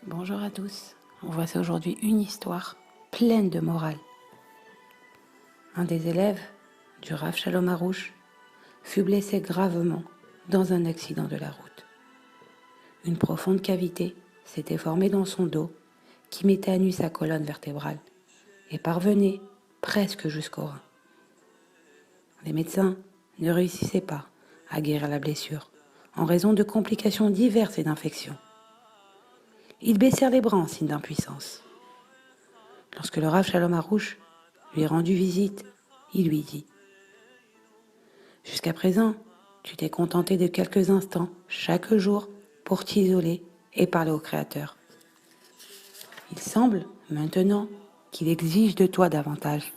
Bonjour à tous, on voit aujourd'hui une histoire pleine de morale. Un des élèves du Rav Shalom Aroush fut blessé gravement dans un accident de la route. Une profonde cavité s'était formée dans son dos qui mettait à nu sa colonne vertébrale et parvenait presque jusqu'au rein. Les médecins ne réussissaient pas à guérir la blessure en raison de complications diverses et d'infections. Ils baissèrent les bras en signe d'impuissance. Lorsque le Rav Shalom Aroush lui rendit visite, il lui dit « Jusqu'à présent, tu t'es contenté de quelques instants chaque jour pour t'isoler et parler au Créateur. Il semble maintenant qu'il exige de toi davantage.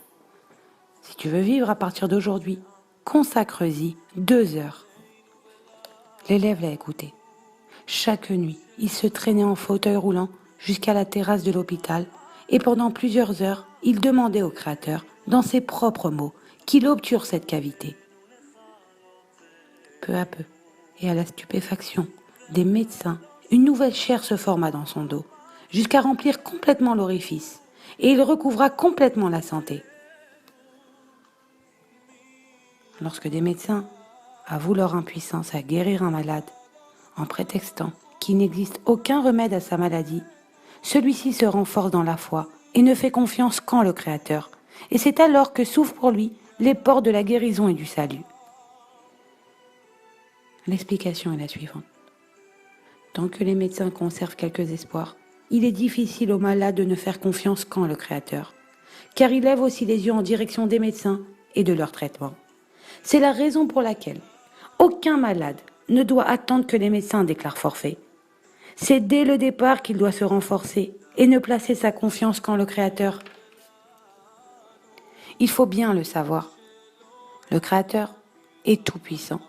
Si tu veux vivre à partir d'aujourd'hui, consacre-y 2 heures. » L'élève l'a écouté. Chaque nuit, il se traînait en fauteuil roulant jusqu'à la terrasse de l'hôpital et pendant plusieurs heures, il demandait au Créateur, dans ses propres mots, qu'il obture cette cavité. Peu à peu, et à la stupéfaction des médecins, une nouvelle chair se forma dans son dos, jusqu'à remplir complètement l'orifice, et il recouvra complètement la santé. Lorsque des médecins avouent leur impuissance à guérir un malade, en prétextant qu'il n'existe aucun remède à sa maladie, celui-ci se renforce dans la foi et ne fait confiance qu'en le Créateur, et c'est alors que s'ouvrent pour lui les portes de la guérison et du salut. L'explication est la suivante. Tant que les médecins conservent quelques espoirs, il est difficile aux malades de ne faire confiance qu'en le Créateur, car il lève aussi les yeux en direction des médecins et de leur traitement. C'est la raison pour laquelle aucun malade ne doit attendre que les médecins déclarent forfait. C'est dès le départ qu'il doit se renforcer et ne placer sa confiance qu'en le Créateur. Il faut bien le savoir. Le Créateur est tout-puissant.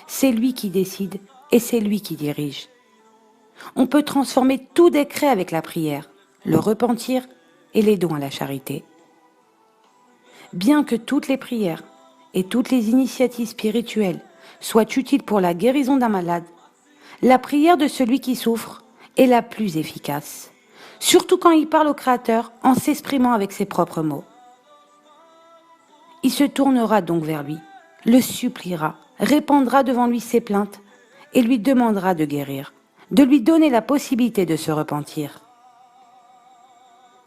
C'est lui qui décide et c'est lui qui dirige. On peut transformer tout décret avec la prière, le repentir et les dons à la charité. Bien que toutes les prières et toutes les initiatives spirituelles soient utiles pour la guérison d'un malade, la prière de celui qui souffre est la plus efficace, surtout quand il parle au Créateur en s'exprimant avec ses propres mots. Il se tournera donc vers lui, le suppliera, répandra devant lui ses plaintes et lui demandera de guérir, de lui donner la possibilité de se repentir.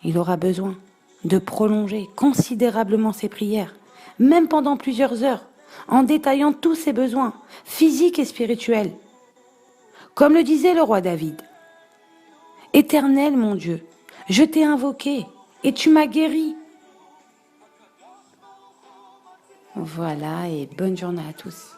Il aura besoin de prolonger considérablement ses prières, même pendant plusieurs heures, en détaillant tous ses besoins, physiques et spirituels. Comme le disait le roi David, « Éternel mon Dieu, je t'ai invoqué et tu m'as guéri. » Voilà, et bonne journée à tous.